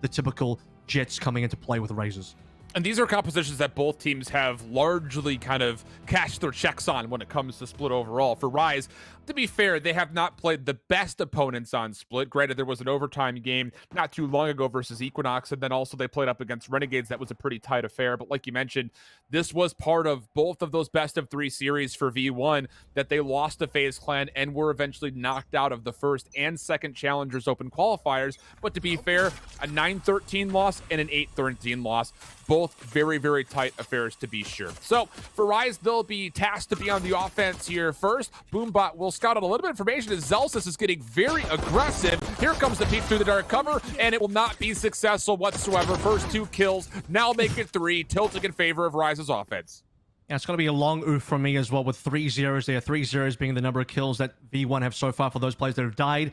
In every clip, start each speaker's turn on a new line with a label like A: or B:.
A: the typical Jets coming into play with the Razors.
B: And these are compositions that both teams have largely kind of cashed their checks on when it comes to Split overall. For Ryze, to be fair, they have not played the best opponents on Split. Granted, there was an overtime game not too long ago versus Equinox, and then also they played up against Renegades. That was a pretty tight affair. But like you mentioned, this was part of both of those best-of-3 series for V1 that they lost to FaZe Clan and were eventually knocked out of the first and second Challengers Open qualifiers. But to be fair, a 9-13 loss and an 8-13 loss. Both very, very tight affairs to be sure. So for Ryze, they'll be tasked to be on the offense here first. Boombot will scout out a little bit of information as Zelsis is getting very aggressive. Here comes the peek through the dark cover, and it will not be successful whatsoever. First 2 kills, now make it 3, tilting in favor of Ryze's offense.
A: Yeah, it's going to be a long oof from me as well with 3 zeros there. 3 zeros being the number of kills that V1 have so far for those players that have died.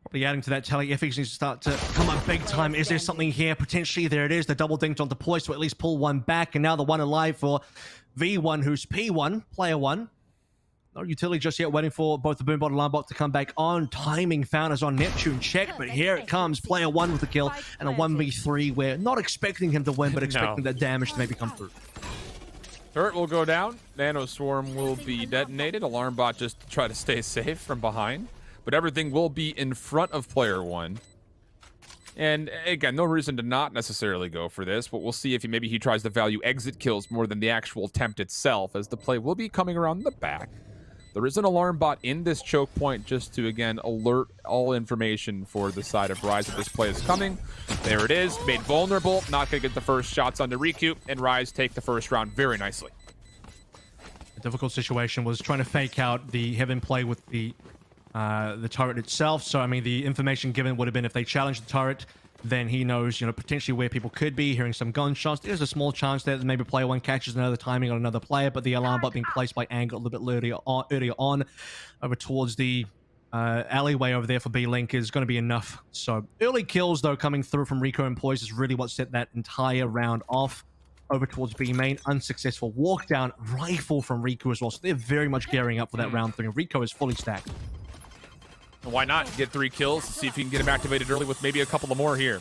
A: Probably adding to that tally, FX needs to start to come up big time. Is there something here? Potentially, there it is. The double dinked onto Poise to at least pull one back. And now the one alive for V1, who's P1, player 1. No utility just yet, waiting for both the Boombot and Alarmbot to come back on. Timing found us on Neptune check, but here it comes. Player 1 with the kill and a 1v3 where not expecting him to win, but expecting that damage to maybe come through.
B: Turret will go down. Nano Swarm will be detonated. Alarmbot just to try to stay safe from behind. But everything will be in front of player 1. And again, no reason to not necessarily go for this, but we'll see if maybe he tries to value exit kills more than the actual attempt itself, as the play will be coming around the back. There is an alarm bot in this choke point just to, again, alert all information for the side of Ryze that this play is coming. There it is, made vulnerable, not going to get the first shots onto Riku, and Ryze take the first round very nicely.
A: The difficult situation was trying to fake out the heaven play with the turret itself. So, I mean, the information given would have been if they challenge the turret, then he knows, you know, potentially where people could be, hearing some gunshots. There's a small chance that maybe player 1 catches another timing on another player, but the alarm bot being placed by Angle a little bit earlier on over towards the alleyway over there for B-Link is going to be enough. So, early kills, though, coming through from Rico and Poise is really what set that entire round off. Over towards B main, unsuccessful walk down, rifle from Riku as well. So, they're very much gearing up for that round 3. Rico is fully stacked.
B: Why not get 3 kills? See if you can get him activated early with maybe a couple of more here.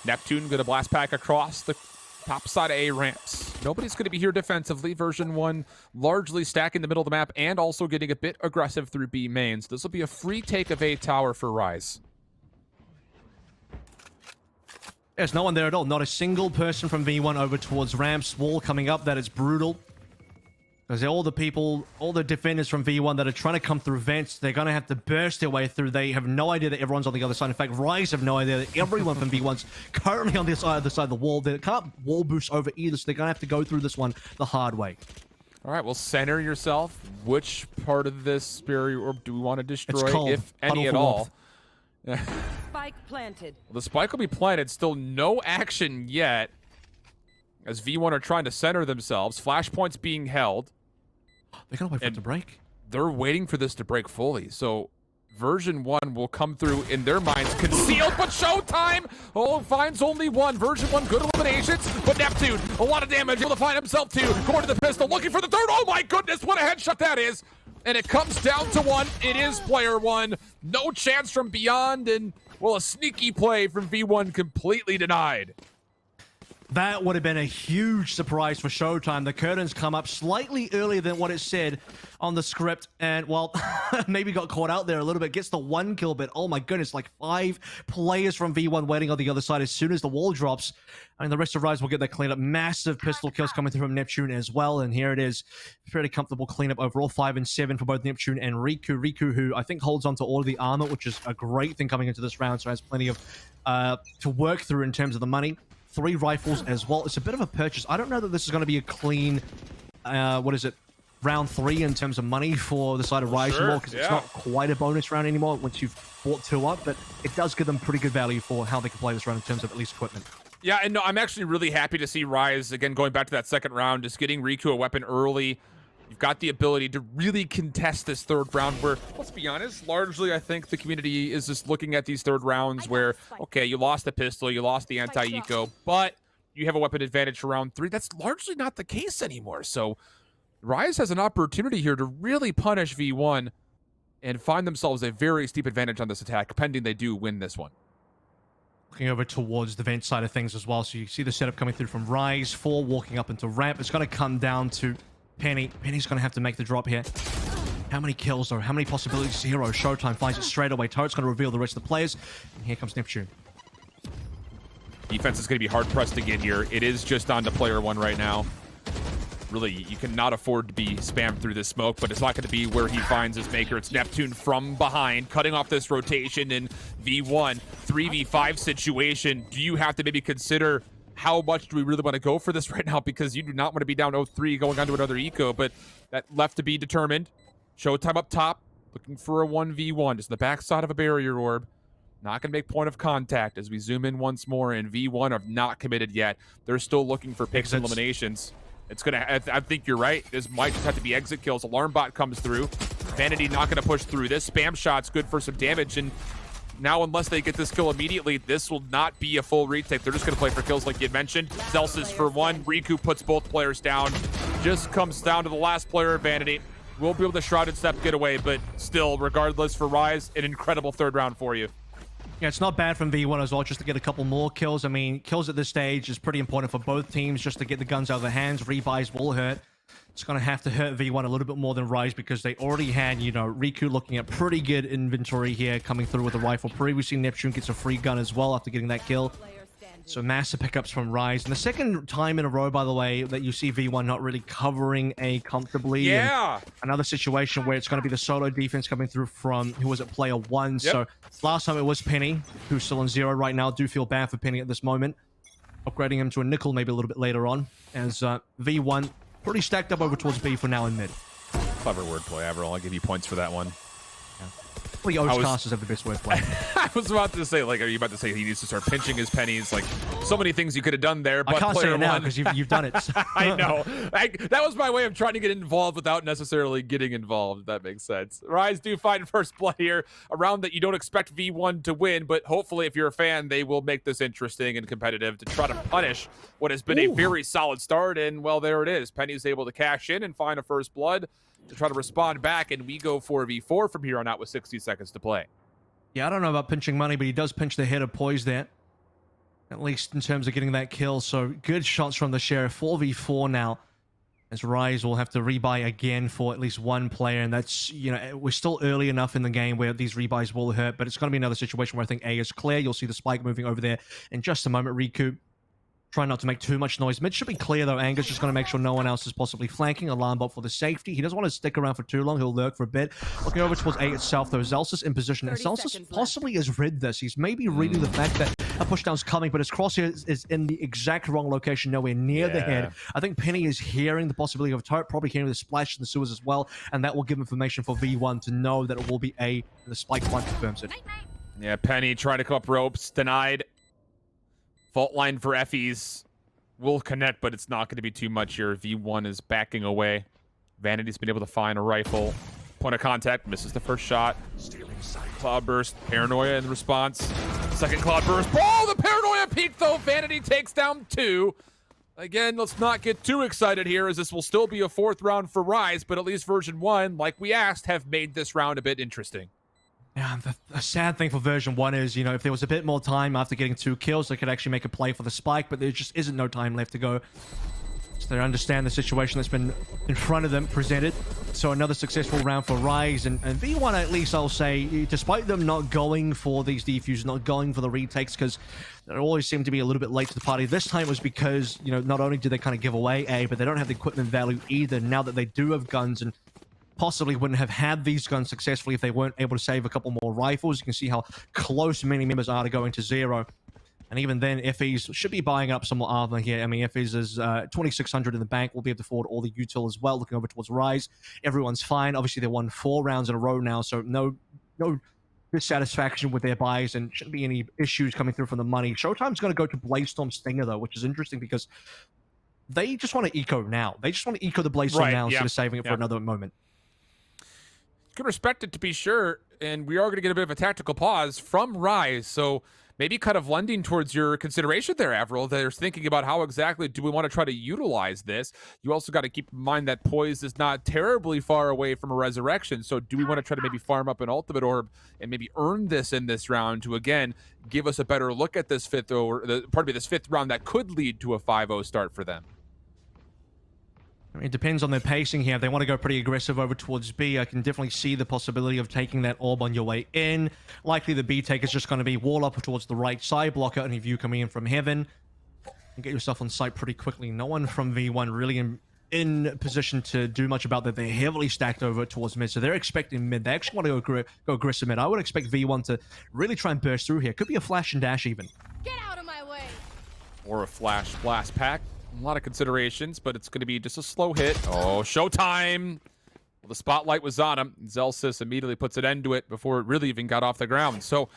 B: Neptune going to blast pack across the top side of A ramps. Nobody's going to be here defensively. Version 1 largely stacking the middle of the map and also getting a bit aggressive through B mains. This will be a free take of A tower for Ryze.
A: There's no one there at all. Not a single person from V1 over towards ramps. Wall coming up. That is brutal. Because all the people, all the defenders from V1 that are trying to come through vents, they're going to have to burst their way through. They have no idea that everyone's on the other side. In fact, Ryze have no idea that everyone from V1's currently on this other side of the wall. They can't wall boost over either, so they're going to have to go through this one the hard way.
B: All right, well, center yourself. Which part of this barrier orb do we want to destroy, if any at all?
C: Spike planted.
B: Well, the spike will be planted. Still no action yet, as V1 are trying to center themselves. Flashpoints being held.
A: They're going to wait for it to break.
B: They're waiting for this to break fully. So version 1 will come through in their minds. Concealed, but showtime! Oh, finds only one. Version 1, good eliminations. But Neptune, a lot of damage. Able to find himself 2. Going to the pistol, looking for the 3rd. Oh my goodness, what a headshot that is. And it comes down to 1. It is player 1. No chance from beyond. And, well, a sneaky play from V1 completely denied.
A: That would have been a huge surprise for Showtime. The curtains come up slightly earlier than what it said on the script. And, well, maybe got caught out there a little bit. Gets the 1 kill, but oh my goodness, like 5 players from V1 waiting on the other side as soon as the wall drops. I mean, the rest of Ryze will get that cleanup. Massive pistol kills coming through from Neptune as well. And here it is. Pretty comfortable cleanup overall. 5 and 7 for both Neptune and Riku. Riku, who I think holds on to all of the armor, which is a great thing coming into this round. So has plenty of to work through in terms of the money. 3 rifles as well. It's a bit of a purchase. I don't know that this is going to be a clean, round 3 in terms of money for the side of Ryze anymore, because it's not quite a bonus round anymore once you've bought 2 up, but it does give them pretty good value for how they can play this round in terms of at least equipment.
B: Yeah, and no, I'm actually really happy to see Ryze, again, going back to that second round, just getting Riku a weapon early. You've got the ability to really contest this 3rd round where, let's be honest, largely I think the community is just looking at these 3rd rounds where, okay, you lost the pistol, you lost the anti-eco, but you have a weapon advantage for round 3. That's largely not the case anymore. So Ryze has an opportunity here to really punish V1 and find themselves a very steep advantage on this attack, pending they do win this one.
A: Looking over towards the vent side of things as well. So you see the setup coming through from Ryze, 4 walking up into ramp. It's going to come down to Penny. Penny's going to have to make the drop here. How many kills, though? How many possibilities? 0. Showtime finds it straight away. Turret's going to reveal the rest of the players. And here comes Neptune.
B: Defense is going to be hard-pressed to get here. It is just on to player 1 right now. Really, you cannot afford to be spammed through this smoke, but it's not going to be where he finds his maker. It's Neptune from behind, cutting off this rotation in V1, 3v5 situation. Do you have to maybe consider how much do we really want to go for this right now? Because you do not want to be down 0-3 going on to another eco, but that left to be determined. Showtime up top, looking for a 1v1, just the backside of a barrier orb. Not going to make point of contact as we zoom in once more, and V1 have not committed yet. They're still looking for picks and eliminations. It's going to, I think you're right. This might just have to be exit kills. Alarm bot comes through. Vanity not going to push through this. Spam shot's good for some damage, and now unless they get this kill immediately, this will not be a full retake. They're just going to play for kills like you had mentioned. Zelsis for 1. Riku puts both players down. Just comes down to the last player, Vanity. We'll be able to Shrouded Step get away, but still, regardless for Ryze, an incredible 3rd round for you.
A: Yeah, it's not bad from V1 as well, just to get a couple more kills. I mean, kills at this stage is pretty important for both teams, just to get the guns out of their hands. Rebuys will hurt. It's going to have to hurt V1 a little bit more than Ryze because they already had, you know, Riku looking at pretty good inventory here, coming through with a rifle. Previously, Neptune gets a free gun as well after getting that kill. So massive pickups from Ryze. And the second time in a row, by the way, that you see V1 not really covering A comfortably.
B: Yeah.
A: And another situation where it's going to be the solo defense coming through from, who was it, player 1.
B: Yep.
A: So last time it was Penny, who's still on 0 right now. Do feel bad for Penny at this moment. Upgrading him to a nickel maybe a little bit later on. As V1 pretty stacked up over towards B for now in mid.
B: Clever wordplay, Avril. I'll give you points for that one.
A: Probably O's casters have the best wordplay.
B: I was about to say, like, are you about to say he needs to start pinching his pennies? Like, so many things you could have done there, but
A: I can't say
B: player
A: it now
B: 1...
A: because you've done it.
B: I know. That was my way of trying to get involved without necessarily getting involved, if that makes sense. Ryze do find first blood here, a round that you don't expect V1 to win, but hopefully if you're a fan, they will make this interesting and competitive to try to punish what has been a very solid start, and, well, there it is. Penny's able to cash in and find a first blood to try to respond back, and we go for V4 from here on out with 60 seconds to play.
A: Yeah, I don't know about pinching money, but he does pinch the head of Poise there. At least in terms of getting that kill. So good shots from the Sheriff. 4v4 now. As Ryze will have to rebuy again for at least one player. And that's, you know, we're still early enough in the game where these rebuys will hurt. But it's going to be another situation where I think A is clear. You'll see the spike moving over there in just a moment. Riku try not to make too much noise. Mid should be clear, though. Anger's just going to make sure no one else is possibly flanking. Alarm bot for the safety. He doesn't want to stick around for too long. He'll lurk for a bit. Looking over towards A itself, though. Zelsis in position. And Zelsis possibly has read this. He's maybe reading the fact that a pushdown's coming, but his crosshair is in the exact wrong location, nowhere near the head. I think Penny is hearing the possibility of a turret, probably hearing the splash in the sewers as well, and that will give information for V1 to know that it will be A, and the spike one confirms it.
B: Yeah, Penny trying to come up ropes. Denied. Fault line for Effie's. Will connect, but it's not going to be too much here. V1 is backing away. Vanity's been able to find a rifle. Point of contact, misses the first shot. Cloud burst, paranoia in response. Second cloud burst. Oh, the paranoia peak though. Vanity takes down 2. Again, let's not get too excited here, as this will still be a 4th round for Ryze, but at least version 1, like we asked, have made this round a bit interesting.
A: Yeah, the sad thing for version 1 is, you know, if there was a bit more time after getting 2 kills, they could actually make a play for the spike, but there just isn't no time left to go. So they understand the situation that's been in front of them presented. So another successful round for Ryze, and V1 at least, I'll say, despite them not going for these defuses, not going for the retakes, because they always seem to be a little bit late to the party. This time it was because, you know, not only did they kind of give away A, but they don't have the equipment value either, now that they do have guns, and possibly wouldn't have had these guns successfully if they weren't able to save a couple more rifles. You can see how close many members are to going to 0. And even then, FEs should be buying up some more armor here. I mean, FEs is 2,600 in the bank. We'll be able to afford all the util as well. Looking over towards Ryze, everyone's fine. Obviously, they won 4 rounds in a row now, so no dissatisfaction with their buys, and shouldn't be any issues coming through from the money. Showtime's going to go to Blazestorm Stinger, though, which is interesting because they just want to eco now. They just want to eco the Blazestorm now instead of saving it for another moment.
B: Can respect it, to be sure, and we are going to get a bit of a tactical pause from Ryze, so maybe kind of lending towards your consideration there, Avril. They're thinking about how exactly do we want to try to utilize this. You also got to keep in mind that Poise is not terribly far away from a resurrection. So do we want to try to maybe farm up an ultimate orb and maybe earn this in this round to, again, give us a better look at this fifth round that could lead to a 5-0 start for them?
A: I mean, it depends on their pacing here. If they want to go pretty aggressive over towards B, I can definitely see the possibility of taking that orb on your way in. Likely the B take is just going to be wall up towards the right side, block out any view coming in from heaven, and get yourself on site pretty quickly. No one from V1 really in position to do much about that. They're heavily stacked over towards mid, so they're expecting mid. They actually want to go aggressive mid. I would expect V1 to really try and burst through here. Could be a flash and dash even.
C: Get out of my way.
B: Or a flash blast pack. A lot of considerations, but it's going to be just a slow hit. Oh, showtime! Well, the spotlight was on him. Zelsis immediately puts an end to it before it really even got off the ground. So,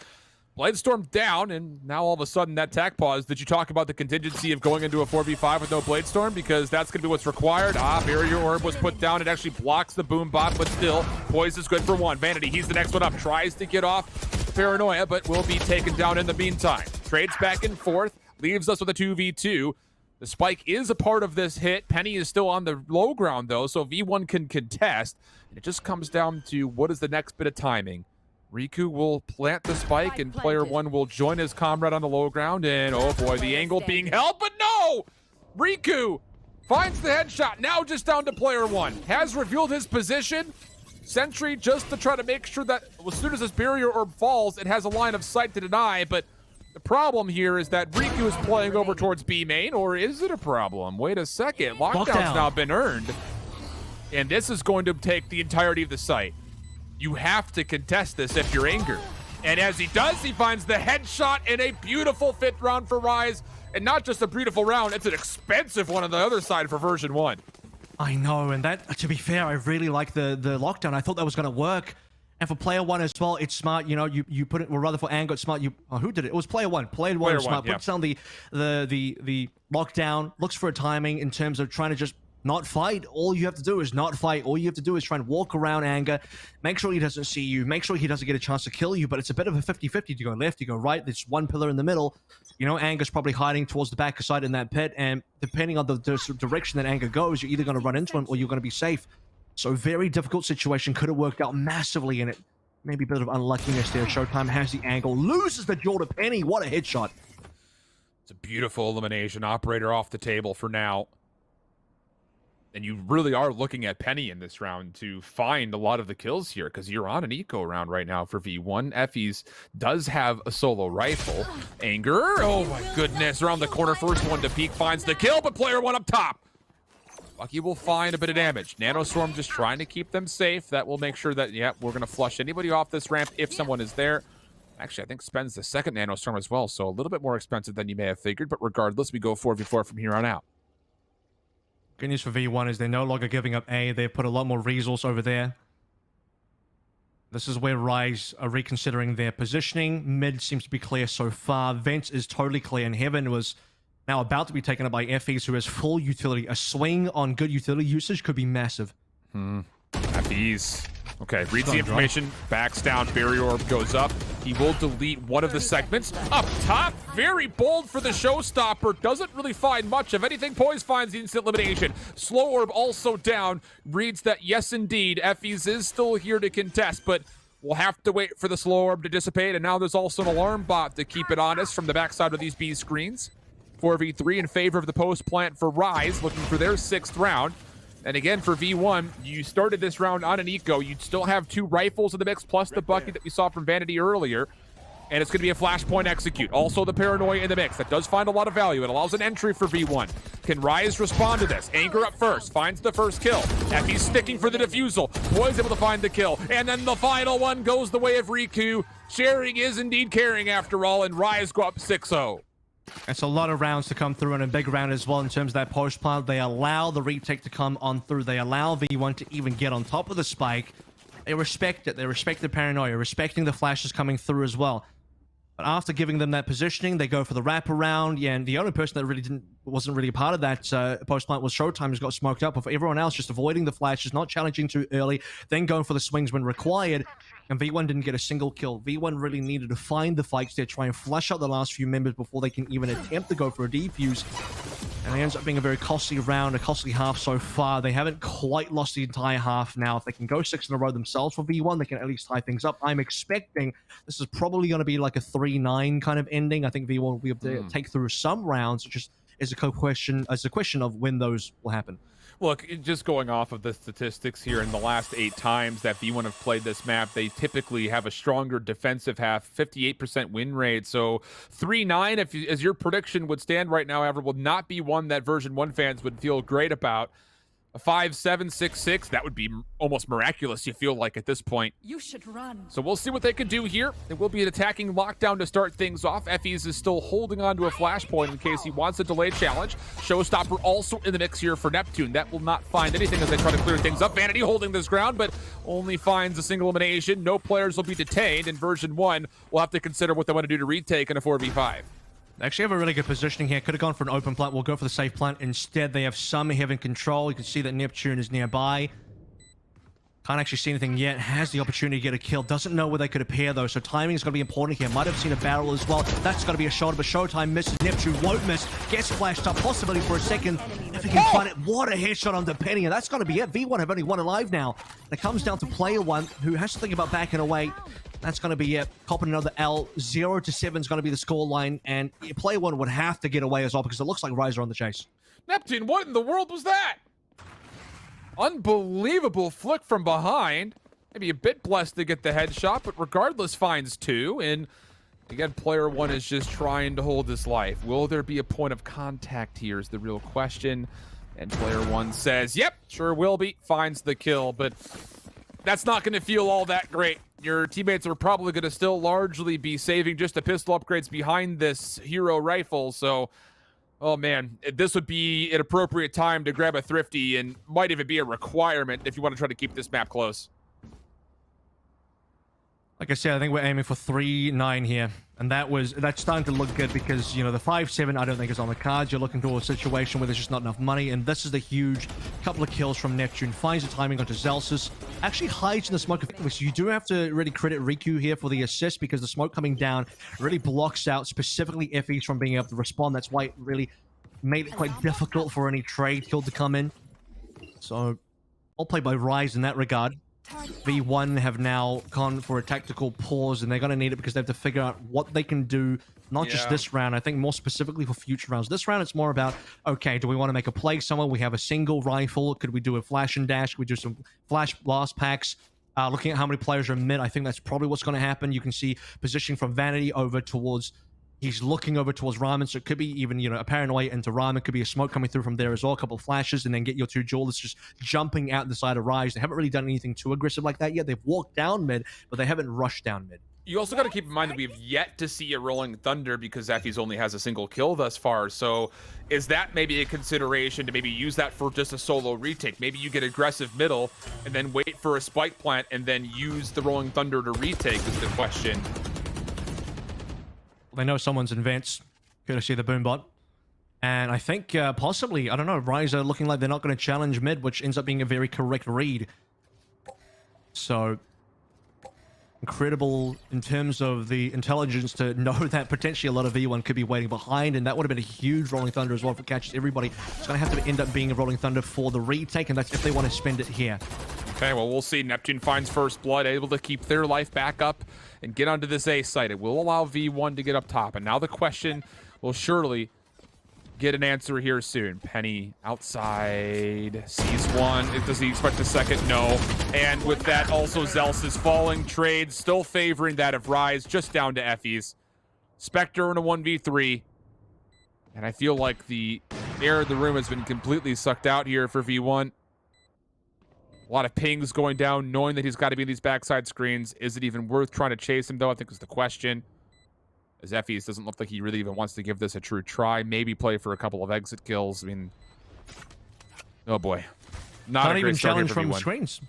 B: Bladestorm down, and now all of a sudden that tack pause. Did you talk about the contingency of going into a 4v5 with no Bladestorm? Because that's going to be what's required. Barrier Orb was put down. It actually blocks the boom bot, but still, Poise is good for one. Vanity, he's the next one up. Tries to get off Paranoia, but will be taken down in the meantime. Trades back and forth. Leaves us with a 2v2. The spike is a part of this hit. Penny is still on the low ground, though, so V1 can contest. And it just comes down to what is the next bit of timing. Riku will plant the spike, and player one will join his comrade on the low ground. And, oh boy, the angle being held, but no! Riku finds the headshot, now just down to player one. Has revealed his position. Sentry just to try to make sure that as soon as this barrier orb falls, it has a line of sight to deny, but the problem here is that Riku is playing over towards B main, or is it a problem? Wait a second. Lockdown's now been earned. And this is going to take the entirety of the site. You have to contest this if you're Anger. And as he does, he finds the headshot in a beautiful fifth round for Ryze. And not just a beautiful round, it's an expensive one on the other side for version 1.
A: I know, and that, to be fair, I really like the lockdown. I thought that was going to work. And for player one as well, it's smart. You know, you put it, or rather for Anger, it's smart. Who did it? It was player one. Player one was smart.
B: Yeah.
A: Puts down the lockdown, looks for a timing in terms of trying to just not fight. All you have to do is not fight. All you have to do is try and walk around Anger, make sure he doesn't see you, make sure he doesn't get a chance to kill you. But it's a bit of a 50-50 to go left, you go right. There's one pillar in the middle. You know, Anger's probably hiding towards the back side in that pit, and depending on the direction that Anger goes, you're either going to run into him or you're going to be safe. So very difficult situation. Could have worked out massively in it. Maybe a bit of unluckiness there. Showtime has the angle, loses the jaw to Penny. What a headshot.
B: It's a beautiful elimination. Operator off the table for now. And you really are looking at Penny in this round to find a lot of the kills here, because you're on an eco round right now for V1. Effie's does have a solo rifle. Anger, oh my goodness, around the corner. First one to peek, finds the kill, but player one up top. Lucky will find a bit of damage. Nanostorm just trying to keep them safe. That will make sure that, yeah, we're going to flush anybody off this ramp if someone is there. Actually, I think spends the second Nanostorm as well, so a little bit more expensive than you may have figured, but regardless, we go 4v4 from here on out.
A: Good news for V1 is they're no longer giving up A. They've put a lot more resource over there. This is where Ryze are reconsidering their positioning. Mid seems to be clear so far. Vent is totally clear, and Heaven was now about to be taken up by Effie's, who has full utility. A swing on good utility usage could be massive.
B: Effie's. Okay, reads the information, backs down, barrier orb goes up. He will delete one of the segments. Up top, very bold for the showstopper. Doesn't really find much. If anything, Poise finds the instant elimination. Slow orb also down. Reads that, yes, indeed, Effie's is still here to contest, but we'll have to wait for the slow orb to dissipate. And now there's also an alarm bot to keep it honest from the backside of these B screens. 4v3 in favor of the post plant for Ryze, looking for their 6th round. And again, for V1, you started this round on an eco. You'd still have 2 rifles in the mix, plus the bucket that we saw from Vanity earlier. And it's going to be a flashpoint execute. Also the Paranoia in the mix. That does find a lot of value. It allows an entry for V1. Can Ryze respond to this? Anger up first. Finds the first kill. Effie's sticking for the defusal. Boy's able to find the kill. And then the final one goes the way of Riku. Sharing is indeed caring after all. And Ryze go up 6-0.
A: It's a lot of rounds to come through, and a big round as well in terms of that post plant. They allow the retake to come on through. They allow V1 to even get on top of the spike. They respect it. They respect the Paranoia, respecting the flashes coming through as well. But after giving them that positioning, they go for the wraparound. Yeah, and the only person that wasn't really a part of that post plant was Showtime, who's got smoked up. But for everyone else, just avoiding the flashes, not challenging too early, then going for the swings when required. and V1 didn't get a single kill. V1 really needed to find the fights there, try and flush out the last few members before they can even attempt to go for a defuse. And it ends up being a very costly round, a costly half so far. They haven't quite lost the entire half now. If they can go 6 in a row themselves for V1, they can at least tie things up. I'm expecting this is probably going to be like a 3-9 kind of ending. I think V1 will be able to take through some rounds. It just is a question of when those will happen.
B: Look, just going off of the statistics here, in the last 8 times that V1 have played this map, they typically have a stronger defensive half, 58% win rate. So 3-9, as your prediction would stand right now, however, would not be one that version 1 fans would feel great about. A 5-7, 6-6, that would be almost miraculous, you feel like, at this point.
C: You should run.
B: So we'll see what they can do here. It will be an attacking lockdown to start things off. Effie's is still holding on to a flashpoint in case he wants a delayed challenge. Showstopper also in the mix here for Neptune. That will not find anything as they try to clear things up. Vanity holding this ground, but only finds a single elimination. No players will be detained, and version 1 will have to consider what they want to do to retake in a 4v5.
A: They actually have a really good positioning here. Could have gone for an open plant. We'll go for the safe plant. Instead, they have some Heaven control. You can see that Neptune is nearby. Can't actually see anything yet. Has the opportunity to get a kill. Doesn't know where they could appear, though, so timing is going to be important here. Might have seen a barrel as well. That's going to be a shot, but Showtime misses. Neptune won't miss. Gets flashed up, possibly for a second. If he can find it, what a headshot on Penny, and that's going to be it. V1 have only one alive now. It comes down to player 1, who has to think about backing away. That's going to be it. Copping another L. 0-7 is going to be the scoreline, and player 1 would have to get away as well because it looks like Ryze are on the chase.
B: Neptune, what in the world was that? Unbelievable flick from behind. Maybe a bit blessed to get the headshot, but regardless finds 2. And again, player 1 is just trying to hold his life. Will there be a point of contact here is the real question. And player 1 says, yep, sure will be. Finds the kill, but that's not going to feel all that great. Your teammates are probably going to still largely be saving just the pistol upgrades behind this hero rifle. So, oh man, this would be an appropriate time to grab a thrifty, and might even be a requirement if you want to try to keep this map close.
A: Like I said, I think we're aiming for 3-9 here. And that's starting to look good because, you know, the 5-7 I don't think is on the cards. You're looking to a situation where there's just not enough money. And this is the huge couple of kills from Neptune. Finds the timing onto Zelsus. Actually hides in the smoke. So you do have to really credit Riku here for the assist because the smoke coming down really blocks out specifically Effie's from being able to respond. That's why it really made it quite difficult for any trade kill to come in. So, all played by Ryze in that regard. V1 have now gone for a tactical pause, and they're going to need it because they have to figure out what they can do, not just this round, I think more specifically for future rounds. This round, it's more about, okay, do we want to make a play somewhere? We have a single rifle. Could we do a flash and dash? Could we do some flash blast packs? Looking at how many players are in mid, I think that's probably what's going to happen. You can see positioning from Vanity over towards... He's looking over towards Ramen, so it could be even, you know, a paranoia into Ramen. Could be a smoke coming through from there as well, a couple of flashes, and then get your 2 duelists just jumping out the side of Ryze. They haven't really done anything too aggressive like that yet. They've walked down mid, but they haven't rushed down mid.
B: You also got to keep in mind that we've yet to see a Rolling Thunder because Zephy's only has a single kill thus far. So is that maybe a consideration to maybe use that for just a solo retake? Maybe you get aggressive middle and then wait for a spike plant and then use the Rolling Thunder to retake is the question.
A: They know someone's in vents, courtesy of the boombot. And I think possibly, I don't know, Ryze are looking like they're not going to challenge mid, which ends up being a very correct read. So, incredible in terms of the intelligence to know that potentially a lot of V1 could be waiting behind, and that would have been a huge Rolling Thunder as well if it catches everybody. It's going to have to end up being a Rolling Thunder for the retake, and that's if they want to spend it here.
B: Okay, well, we'll see. Neptune finds first blood, able to keep their life back up and get onto this A site. It will allow V1 to get up top. And now the question will surely get an answer here soon. Penny outside, sees one. Does he expect a second? No. And with that, also Zels is falling. Trade still favoring that of Ryze, just down to Effie's. Spectre in a 1v3. And I feel like the air in the room has been completely sucked out here for V1. A lot of pings going down, knowing that he's got to be in these backside screens. Is it even worth trying to chase him, though? I think is the question. As Effie's doesn't look like he really even wants to give this a true try. Maybe play for a couple of exit kills. I mean, oh boy.
A: Not even challenge from screens.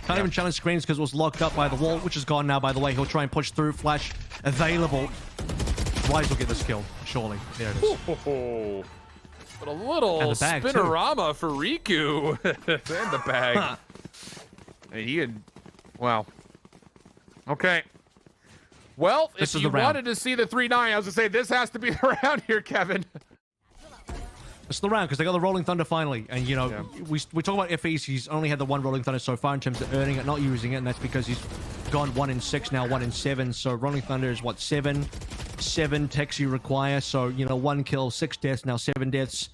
A: Can't even challenge screens because it was locked up by the wall, which is gone now, by the way. He'll try and push through. Flash available. Ryze will get this kill, surely. There it is.
B: Oh, but a little spinorama for Riku in the bag. I mean, wow. Okay. Well,
A: This
B: if
A: is
B: you
A: the round.
B: wanted to see the 3-9, I was going to say this has to be around here, Kevin.
A: It's the round because they got the Rolling Thunder finally. And, you know,
B: Yeah.
A: we talk about FEs. He's only had the one Rolling Thunder so far in terms of earning it, not using it. And that's because he's gone 1 in 6 now, 1 in 7. So Rolling Thunder is what, 7 techs you require. So, you know, 1 kill, 6 deaths, now 7 deaths.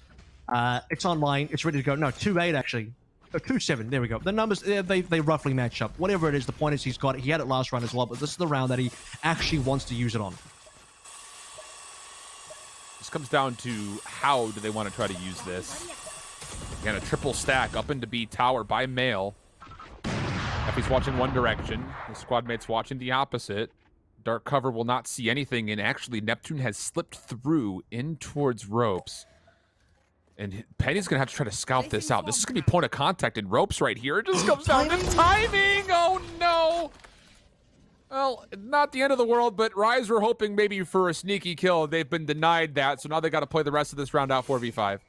A: It's online. It's ready to go. No, 2-8 actually. 2-7. There we go. The numbers, they roughly match up. Whatever it is, the point is he's got it. He had it last round as well, but this is the round that he actually wants to use it on.
B: This comes down to how do they want to try to use this. Again, a triple stack up into B tower by Mail. If he's watching one direction, his squad mate's watching the opposite. Dark cover will not see anything, and actually Neptune has slipped through in towards ropes. And Penny's gonna have to try to scout this out. This is gonna be point of contact in ropes right here. It just comes down to timing. Oh no! Well, not the end of the world, but Ryze were hoping maybe for a sneaky kill. They've been denied that, so now they got to play the rest of this round out 4v5.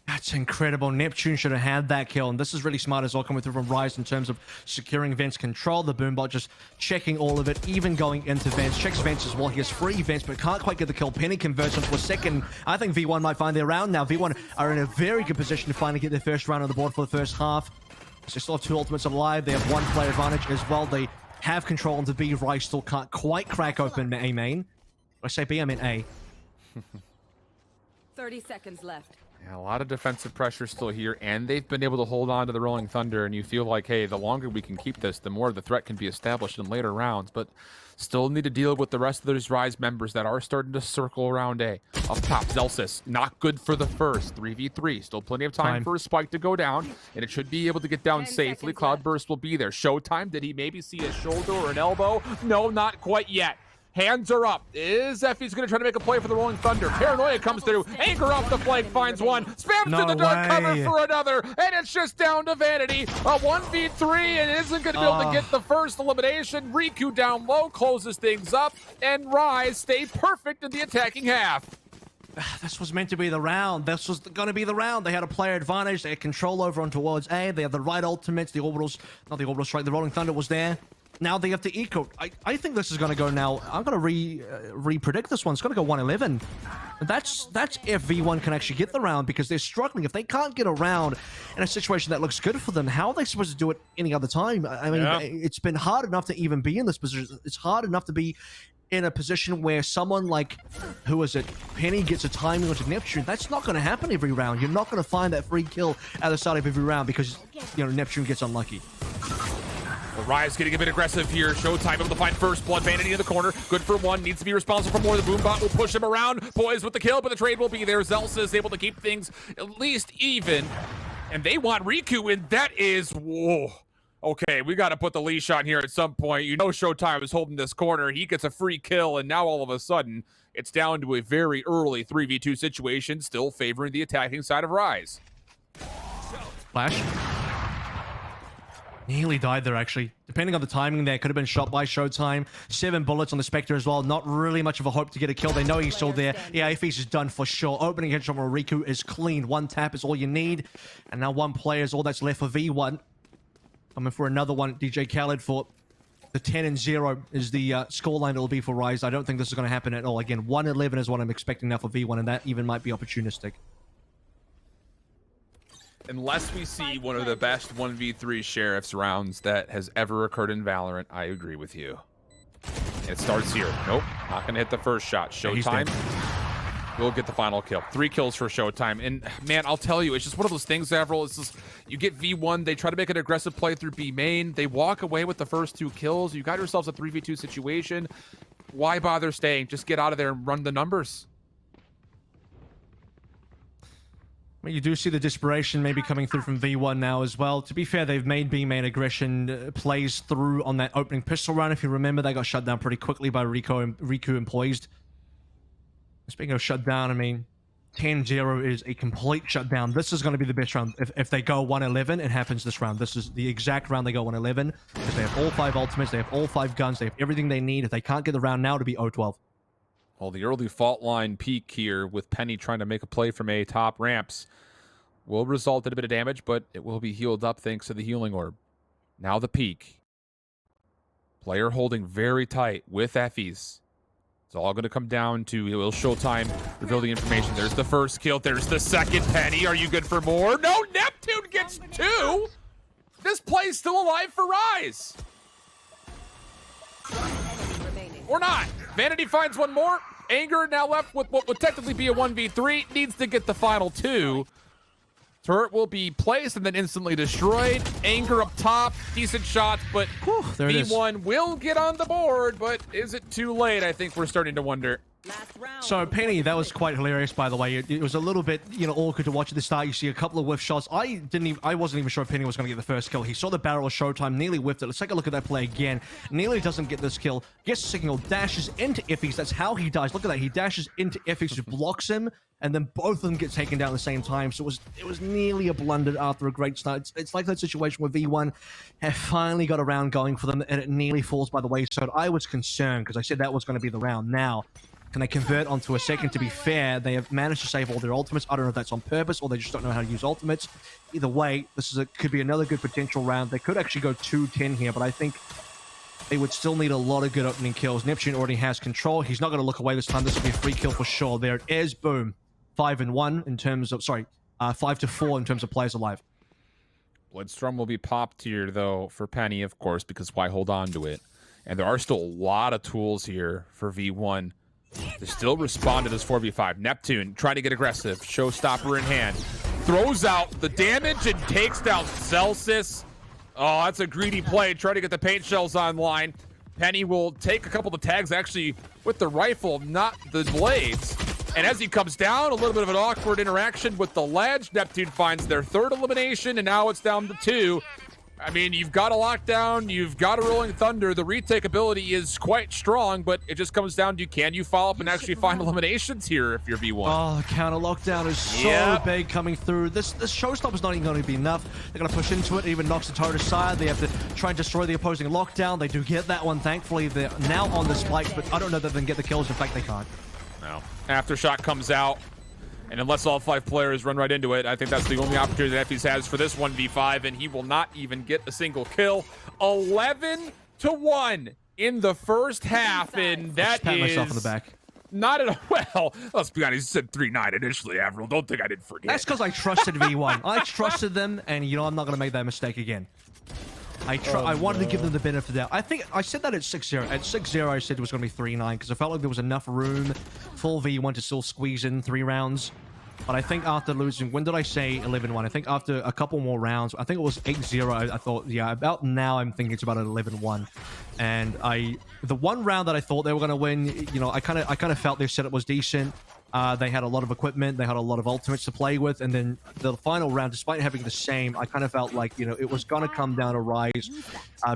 A: That's incredible. Neptune should have had that kill, and this is really smart as well coming through from Ryze in terms of securing vents control. The Boombot just checking all of it, even going into vents. Checks vents as well. He has 3 vents, but can't quite get the kill. Penny converts into a second. I think V1 might find their round now. V1 are in a very good position to finally get their first round on the board for the first half. So they still have 2 ultimates alive. They have 1 player advantage as well. They have control into B. Ryze still can't quite crack open A main. I say B, I mean A.
C: 30 seconds left.
B: Yeah, a lot of defensive pressure still here, and they've been able to hold on to the Rolling Thunder, and you feel like, hey, the longer we can keep this, the more the threat can be established in later rounds, but still need to deal with the rest of those Ryze members that are starting to circle around A. Up top, Zelsis, not good for the first. 3v3, still plenty of time for a spike to go down, and it should be able to get down
C: 10
B: safely.
C: seconds
B: Cloudburst will be there. Showtime, did he maybe see a shoulder or an elbow? No, not quite yet. Hands are up. Is Effie's going to try to make a play for the Rolling Thunder? Paranoia comes through. Anchor off the flank, finds one. Spams to the dark cover for another. And it's just down to Vanity. A 1v3 and isn't going to be able to get the first elimination. Riku down low, closes things up. And Ryze stay perfect in the attacking half.
A: This was meant to be the round. This was going to be the round. They had a player advantage. They had control over on towards A. They had the right ultimates. The orbitals, not the orbital strike. The Rolling Thunder was there. Now they have to eco. I think this is going to go now. I'm going to re-predict this one. It's going to go 1-11. That's if V1 can actually get the round because they're struggling. If they can't get a round in a situation that looks good for them, how are they supposed to do it any other time? I mean, It's been hard enough to even be in this position. It's hard enough to be in a position where someone like, who is it, Penny gets a timing onto Neptune. That's not going to happen every round. You're not going to find that free kill at the start of every round because, you know, Neptune gets unlucky.
B: Well, Ryze getting a bit aggressive here. Showtime able to find first blood. Vanity in the corner. Good for 1. Needs to be responsible for more. The Boombot will push him around. Poised with the kill, but the trade will be there. Zelsa is able to keep things at least even. And they want Riku, and that is... Whoa. Okay, we got to put the leash on here at some point. You know Showtime is holding this corner. He gets a free kill, and now all of a sudden, it's down to a very early 3v2 situation, still favoring the attacking side of Ryze.
A: Flash. Nearly died there, actually. Depending on the timing there, could have been shot by Showtime. 7 bullets on the Spectre as well. Not really much of a hope to get a kill. They know he's still there. Yeah, AFE's is done for sure. Opening headshot from Riku is clean. 1 tap is all you need. And now 1 player is all that's left for V1. Coming for another one. DJ Khaled for the 10-0 is the scoreline it'll be for Ryze. I don't think this is going to happen at all. Again, 1-11 is what I'm expecting now for V1, and that even might be opportunistic.
B: Unless we see one of the best 1v3 Sheriff's rounds that has ever occurred in Valorant, I agree with you. It starts here. Nope, not going to hit the first shot. Showtime will get the final kill. 3 kills for Showtime. And, man, I'll tell you, it's just one of those things, Avril. It's just, you get V1, they try to make an aggressive play through B main. They walk away with the first 2 kills. You got yourselves a 3v2 situation. Why bother staying? Just get out of there and run the numbers.
A: Well, you do see the desperation maybe coming through from V1 now as well. To be fair, they've made B main aggression plays through on that opening pistol run. If you remember, they got shut down pretty quickly by Riku and Poised. Speaking of shut down, I mean, 10-0 is a complete shutdown. This is going to be the best round. If they go 1-11, it happens this round. This is the exact round they go 1-11 because they have all 5 ultimates, they have all 5 guns, they have everything they need. If they can't get the round now, to be 0-12.
B: Well, the early fault line peak here with Penny trying to make a play from A top ramps will result in a bit of damage, but it will be healed up thanks to the healing orb. Now the peak. Player holding very tight with Effies. It's all going to come down to it will Showtime reveal the information. There's the first kill. There's the second. Penny, are you good for more? No, Neptune gets 2. This play's still alive for Ryze. Or not. Vanity finds one more. Anger now left with what would technically be a 1v3. Needs to get the final 2. Turret will be placed and then instantly destroyed. Anger up top. Decent shots, but
A: Whew, there it is.
B: V1 will get on the board, but is it too late? I think we're starting to wonder.
C: Last round.
A: So Penny, that was quite hilarious, by the way. It was a little bit, awkward to watch at the start. You see a couple of whiff shots. I wasn't even sure if Penny was going to get the first kill. He saw the barrel of Showtime, nearly whiffed it. Let's take a look at that play again. Nearly doesn't get this kill. Gets a signal, dashes into Iffies. That's how he dies. Look at that. He dashes into Iffies, just blocks him, and then both of them get taken down at the same time. So it was nearly a blunder after a great start. It's like that situation where V1 have finally got a round going for them, and it nearly falls by the wayside. I was concerned because I said that was going to be the round. Now, can they convert onto a second? To be fair, they have managed to save all their ultimates. I don't know if that's on purpose or they just don't know how to use ultimates. Either way, this could be another good potential round. They could actually go 2-10 here, but I think they would still need a lot of good opening kills. Neptune already has control. He's not going to look away this time. This will be a free kill for sure. There it is. Boom. 5-1 in terms of, 5-4 in terms of players alive.
B: Bloodstrom will be popped here, though, for Penny, of course, because why hold on to it? And there are still a lot of tools here for V1. They still respond to this 4v5. Neptune trying to get aggressive. Showstopper in hand. Throws out the damage and takes down Celsius. Oh, that's a greedy play. Try to get the paint shells online. Penny will take a couple of tags, actually, with the rifle, not the blades. And as he comes down, a little bit of an awkward interaction with the ledge. Neptune finds their third elimination, and now it's down to 2. I mean, you've got a lockdown, you've got a rolling thunder. The retake ability is quite strong, but it just comes down to can you follow up and actually find eliminations here if you're V1?
A: Oh, the counter lockdown is so big coming through. This showstopper is not even going to be enough. They're going to push into it. It even knocks the turret aside. They have to try and destroy the opposing lockdown. They do get that one. Thankfully, they're now on the spike, but I don't know that they can get the kills. In fact, they can't.
B: No. Aftershock comes out. And unless all 5 players run right into it, I think that's the only opportunity that Effies has for this 1v5, and he will not even get a single kill. 11-1 in the first half, and that
A: pat myself on the back.
B: Not at all. Well, let's be honest, you said 3-9 initially, Avril. Don't think I didn't forget.
A: That's because I trusted V1. I trusted them, and I'm not going to make that mistake again. I wanted to give them the benefit of the doubt. I think I said that at 6-0. At 6-0, I said it was going to be 3-9 because I felt like there was enough room for V1 to still squeeze in 3 rounds. But I think after losing, when did I say 11-1? I think after a couple more rounds, I think it was 8-0. I thought, yeah, about now I'm thinking it's about an 11-1. And the one round that I thought they were going to win, I kind of felt their setup was decent. They had a lot of equipment, they had a lot of ultimates to play with, and then the final round, despite having the same, I kind of felt like, it was going to come down to Ryze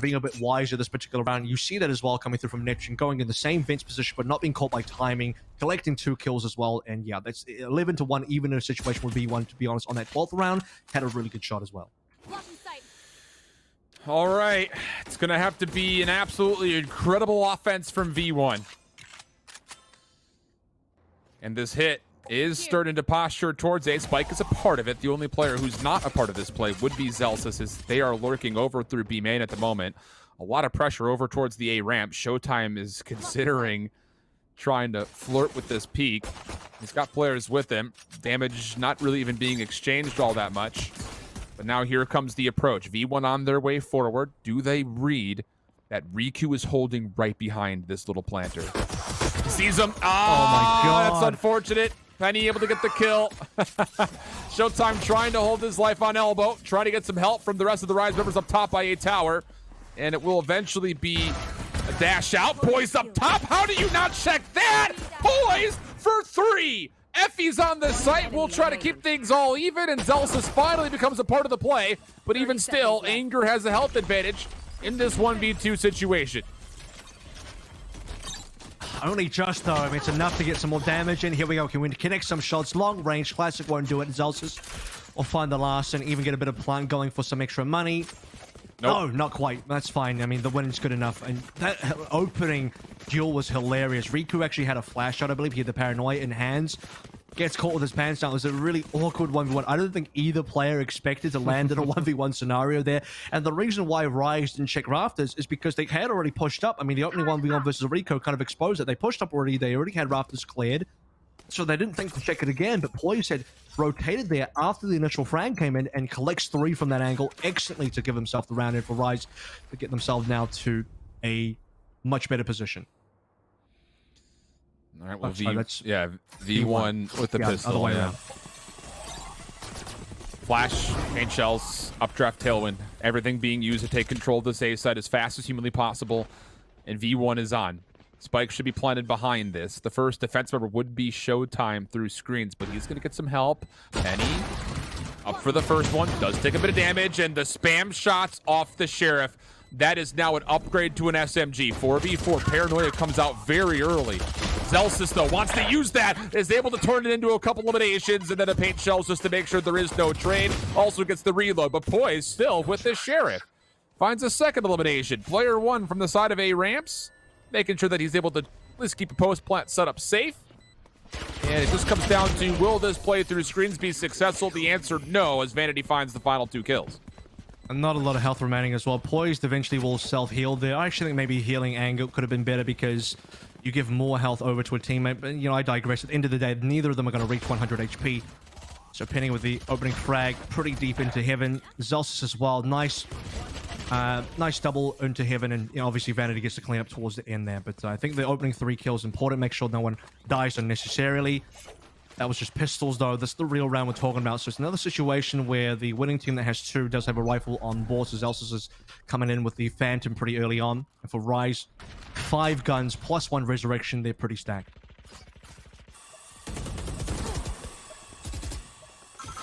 A: being a bit wiser this particular round. You see that as well coming through from Neptune, going in the same Vince position, but not being caught by timing, collecting 2 kills as well, and yeah, that's 11-1, even in a situation where V1, to be honest, on that 12th round, had a really good shot as well.
B: All right, it's going to have to be an absolutely incredible offense from V1. And this hit is starting to posture towards A. Spike is a part of it. The only player who's not a part of this play would be Celsius, as they are lurking over through B main at the moment. A lot of pressure over towards the A ramp. Showtime is considering trying to flirt with this peak. He's got players with him. Damage not really even being exchanged all that much. But now here comes the approach. V1 on their way forward. Do they read that Riku is holding right behind this little planter? Sees him. Oh
A: my God.
B: That's unfortunate. Penny able to get the kill. Showtime trying to hold his life on elbow, trying to get some help from the rest of the Ryze members up top by A tower. And it will eventually be a dash out. Boys up top. How do you not check that? Boys for 3. Effie's on the site. We'll try to keep things all even, and Zelsis finally becomes a part of the play. But even still, Anger has a health advantage in this 1v2 situation.
A: Only just, though. I mean, it's enough to get some more damage in. Here we go. Can we connect some shots? Long range. Classic won't do it. Zelsis will find the last and even get a bit of plant going for some extra money.
B: Nope.
A: No, not quite. That's fine. I mean, the winning's good enough. And that opening duel was hilarious. Riku actually had a flash shot, I believe. He had the paranoia in hands. gets caught with his pants down. It was a really awkward 1v1. I don't think either player expected to land in a 1v1 scenario there. And the reason why Ryze didn't check Rafters is because they had already pushed up. I mean, the opening 1v1 versus Rico kind of exposed it. They pushed up already. They already had Rafters cleared. So they didn't think to check it again. But Poise had rotated there after the initial frag came in and collects 3 from that angle excellently to give himself the round in for Ryze to get themselves now to a much better position.
B: All right, well,
A: V1
B: with the pistol.
A: Other way around.
B: Flash, paint shells, updraft, tailwind. Everything being used to take control of this A side as fast as humanly possible. And V1 is on. Spike should be planted behind this. The first defense member would be Showtime through screens, but he's going to get some help. Penny up for the first one. Does take a bit of damage, and the spam shots off the Sheriff. That is now an upgrade to an SMG. 4v4. Paranoia comes out very early. Zelsis, though, wants to use that, is able to turn it into a couple eliminations, and then a paint shells just to make sure there is no trade. Also gets the reload, but Poise still with the Sheriff. Finds a second elimination. Player 1 from the side of A ramps, making sure that he's able to at least keep a post-plant setup safe. And it just comes down to, will this play through screens be successful? The answer, no, as Vanity finds the final 2 kills.
A: And not a lot of health remaining as well. Poised eventually will self-heal there. I actually think maybe healing angle could have been better because you give more health over to a teammate. But, you know, I digress. At the end of the day, neither of them are going to reach 100 HP. So Penny with the opening frag pretty deep into heaven. Zelsis as well. Nice double into heaven. And, you know, obviously Vanity gets to clean up towards the end there. But I think the opening 3 kills important. Make sure no one dies unnecessarily. That was just pistols, though. This is the real round we're talking about. So it's another situation where the winning team that has 2 does have a rifle on board. So Zelsis is coming in with the Phantom pretty early on. And for Ryze, 5 guns plus 1 resurrection. They're pretty stacked.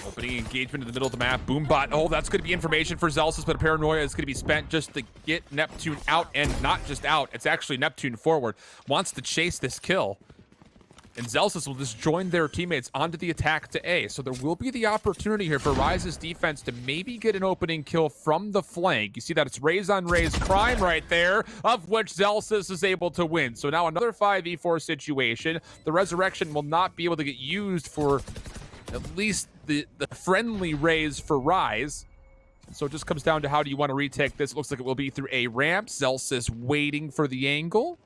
B: Opening engagement in the middle of the map. Boombot. Oh, that's going to be information for Zelsis, but Paranoia is going to be spent just to get Neptune out. And not just out. It's actually Neptune forward. Wants to chase this kill. And Zelsis will just join their teammates onto the attack to A. So there will be the opportunity here for Ryze's defense to maybe get an opening kill from the flank. You see that it's Ryze on Ryze crime right there, of which Zelsis is able to win. So now another 5v4 situation. The resurrection will not be able to get used for at least the friendly Ryze for Ryze. So it just comes down to how do you want to retake this. It looks like it will be through A ramp. Zelsis waiting for the angle.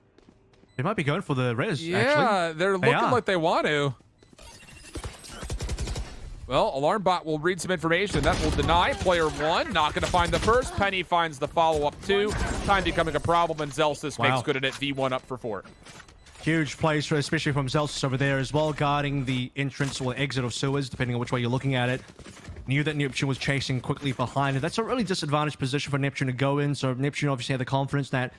A: They might be going for the res,
B: yeah,
A: actually.
B: They're looking like they want to. Well, Alarm Bot will read some information. That will deny player 1. Not going to find the first. Penny finds the follow-up 2. Time becoming a problem, and Zelsis makes good at it. V1 up for 4.
A: Huge plays, especially from Zelsis over there as well, guarding the entrance or exit of sewers, depending on which way you're looking at it. Knew that Neptune was chasing quickly behind it. That's a really disadvantaged position for Neptune to go in. So Neptune obviously had the confidence that,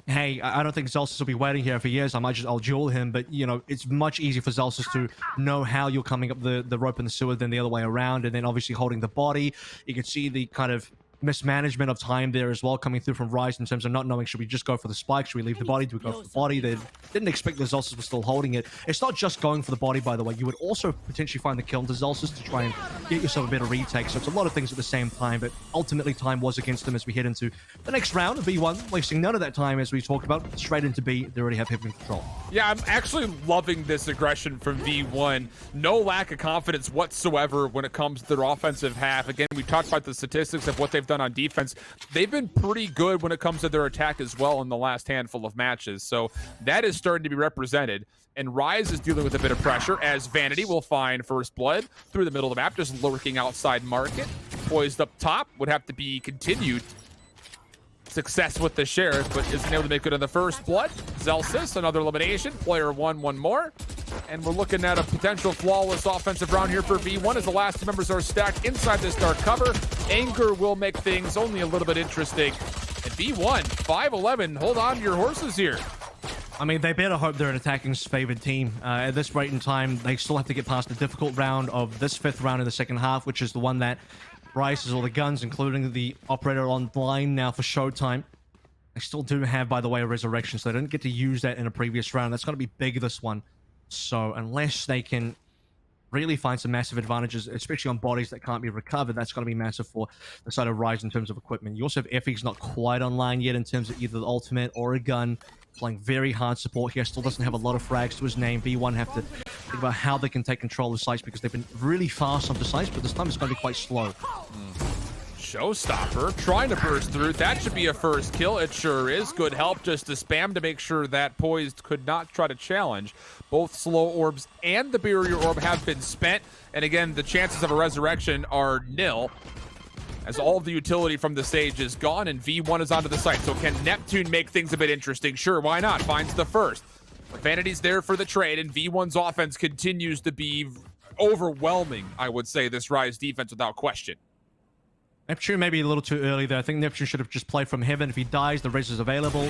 A: hey, I don't think Zelsis will be waiting here for years. I'll duel him. But, you know, it's much easier for Zelsis to know how you're coming up the rope in the sewer than the other way around. And then obviously holding the body. You can see the kind of mismanagement of time there as well coming through from Ryze in terms of not knowing, should we just go for the spike? Should we leave the body? Do we go for the body? They didn't expect the Zelsis was still holding it. It's not just going for the body, by the way. You would also potentially find the kill into Zelsis to try and get yourself a better retake. So it's a lot of things at the same time, but ultimately time was against them as we head into the next round of V1, wasting none of that time as we talked about. Straight into B, they already have heavy control.
B: Yeah, I'm actually loving this aggression from V1. No lack of confidence whatsoever when it comes to their offensive half. Again, we talked about the statistics of what they've done on defense. They've been pretty good when it comes to their attack as well in the last handful of matches. So that is starting to be represented. And Ryze is dealing with a bit of pressure as Vanity will find first blood through the middle of the map, just lurking outside market. Poised up top, would have to be continued success with the Sheriff, but isn't able to make good on the first blood. Zelsis, another elimination. Player 1, one more. And we're looking at a potential flawless offensive round here for V1 as the last 2 members are stacked inside this dark cover. Anger will make things only a little bit interesting. And V1, 5-11, hold on to your horses here.
A: I mean, they better hope they're an attacking's favored team. At this rate in time, they still have to get past the difficult round of this 5th round in the second half, which is the one that Ryze has all the guns, including the operator online now for Showtime. They still do have, by the way, a resurrection, so they didn't get to use that in a previous round. That's going to be big, this one. So unless they can really find some massive advantages, especially on bodies that can't be recovered, that's going to be massive for the side of Ryze in terms of equipment. You also have Effie's not quite online yet in terms of either the ultimate or a gun. playing very hard support here. Still doesn't have a lot of frags to his name. V1 have to think about how they can take control of sites because they've been really fast on the sites, but this time it's going to be quite slow.
B: Showstopper trying to burst through. That should be a first kill. It sure is. Good help just to spam to make sure that Poised could not try to challenge. Both slow orbs and the barrier orb have been spent. And again, the chances of a resurrection are nil, as all of the utility from the stage is gone and V1 is onto the site. So can Neptune make things a bit interesting? Sure, why not? Finds the first. Vanity's there for the trade, and V1's offense continues to be overwhelming, I would say, this Ryze defense without question.
A: Neptune maybe a little too early there. I think Neptune should have just played from heaven. If he dies, the res is available.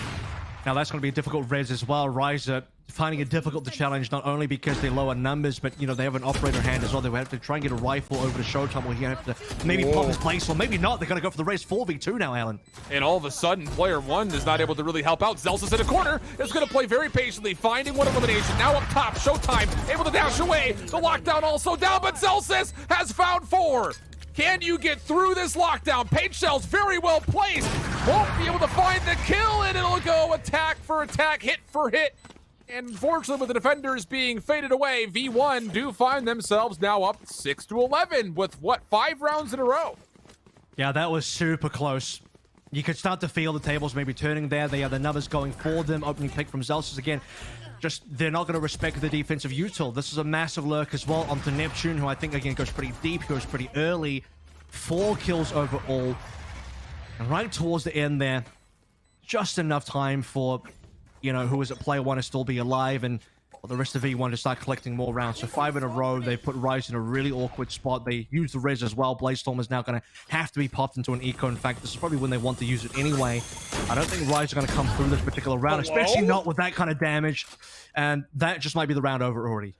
A: Now that's going to be a difficult res as well. Ryze finding it difficult to challenge, not only because they lower numbers, but, you know, they have an operator hand as well. They have to try and get a rifle over to Showtime, or you have to maybe pop his place, or maybe not. They're going to go for the res 4v2 now, Alan.
B: And all of a sudden, player one is not able to really help out. Zelsis in a corner is going to play very patiently, finding one elimination. Now up top, Showtime able to dash away. The lockdown also down, but Zelsis has found 4. Can you get through this lockdown? Page Shell's very well placed. Won't be able to find the kill, and it'll go attack for attack, hit for hit. And unfortunately, with the defenders being faded away, V1 do find themselves now up 6-11 with, what, 5 rounds in a row?
A: Yeah, that was super close. You could start to feel the tables maybe turning there. They have the numbers going for them. Opening pick from Zelsis again. Just, they're not going to respect the defensive util. This is a massive lurk as well onto Neptune, who I think, again, goes pretty deep, goes pretty early. 4 kills overall. And right towards the end there, just enough time for, you know, who is it, player 1 to still be alive, and the rest of V1 to start collecting more rounds. So 5 in a row. They put Ryze in a really awkward spot. They use the res as well. Bladestorm is now going to have to be popped into an eco. In fact, this is probably when they want to use it anyway. I don't think Ryze are going to come through this particular round, especially not with that kind of damage. And that just might be the round over already.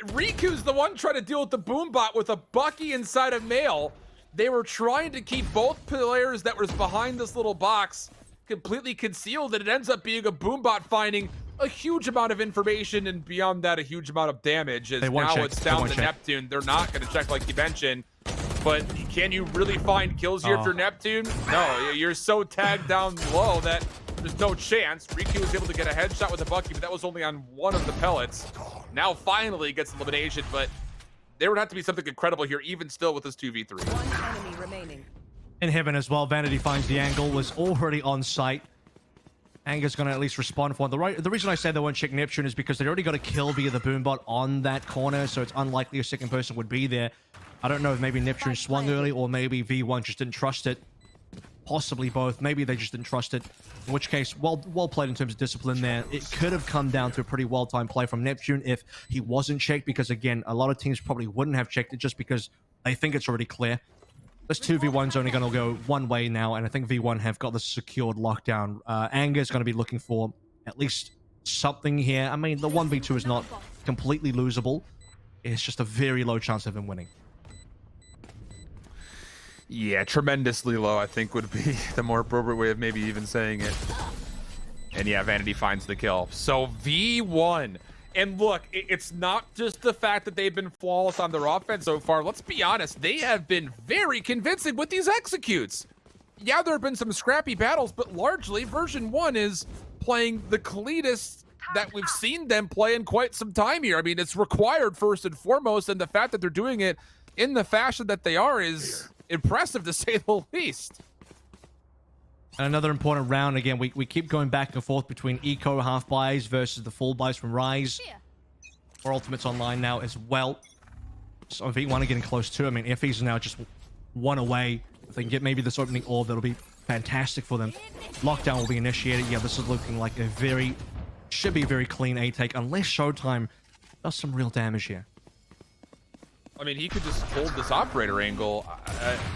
B: Riku's the one trying to deal with the Boombot with a Bucky inside a Mail. They were trying to keep both players that was behind this little box completely concealed, and it ends up being a Boombot finding a huge amount of information, and beyond that, a huge amount of damage. As now it's down to Neptune. They're not going to check like you mentioned, but can you really find kills here if you're Neptune? No, you're so tagged down low that there's no chance. Riku was able to get a headshot with a Bucky, but that was only on one of the pellets. Now finally gets elimination, but there would have to be something incredible here, even still with this 2v3.
C: One enemy remaining.
A: In heaven as well, Vanity finds the angle, was already on site. Anger's going to at least respond for one. The reason I say they won't check Neptune is because they already got a kill via the Boombot on that corner, so it's unlikely a second person would be there. I don't know if maybe Neptune swung early, or maybe V1 just didn't trust it. Possibly both. Maybe they just didn't trust it. In which case, well played in terms of discipline there. It could have come down to a pretty well-timed play from Neptune if he wasn't checked, because again, a lot of teams probably wouldn't have checked it just because they think it's already clear. This 2v1's only going to go one way now, and I think V1 have got the secured lockdown. Anger's going to be looking for at least something here. I mean, the 1v2 is not completely losable. It's just a very low chance of him winning.
B: Yeah, tremendously low, I think, would be the more appropriate way of maybe even saying it. And yeah, Vanity finds the kill. So V1. And look, it's not just the fact that they've been flawless on their offense so far. Let's be honest, they have been very convincing with these executes. Yeah, there have been some scrappy battles, but largely version 1 is playing the cleanest that we've seen them play in quite some time here. I mean, it's required first and foremost, and the fact that they're doing it in the fashion that they are is impressive, to say the least.
A: And another important round, again, we keep going back and forth between eco half buys versus the full buys from Ryze. Or Ultimate's online now as well. So V1 are getting close too. I mean, FE's now just one away. If they can get maybe this opening orb, that'll be fantastic for them. Lockdown will be initiated. Yeah, this is looking like a should be a very clean A-take, unless Showtime does some real damage here.
B: I mean, he could just hold this operator angle.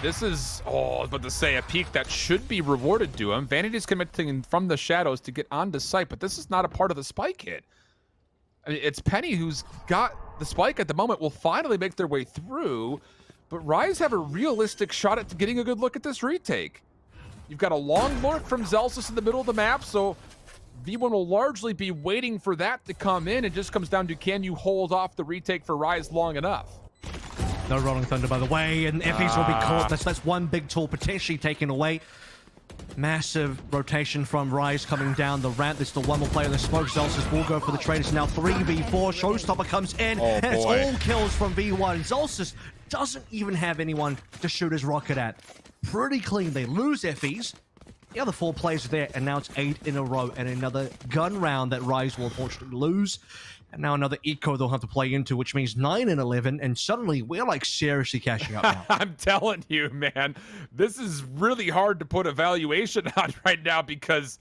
B: This is, I was about to say, a peak that should be rewarded to him. Vanity's committing from the shadows to get onto site, but this is not a part of the spike hit. I mean, it's Penny who's got the spike at the moment, will finally make their way through, but Ryze have a realistic shot at getting a good look at this retake. You've got a long lurk from Zelsis in the middle of the map, so V1 will largely be waiting for that to come in. It just comes down to, can you hold off the retake for Ryze long enough?
A: No Rolling Thunder, by the way, and FEs will be caught. That's one big tool potentially taken away. Massive rotation from Ryze coming down the ramp. There's still one more player in the smoke. Zolsus will go for the trade. It's now 3v4. Showstopper comes in, and it's all kills from V1. Zolsus doesn't even have anyone to shoot his rocket at. Pretty clean. They lose FEs. The other 4 players are there, and now it's 8 in a row, and another gun round that Ryze will unfortunately lose. And now another eco they'll have to play into, which means 9 and 11, and suddenly we're like seriously catching up now.
B: I'm telling you, man, this is really hard to put a valuation on right now because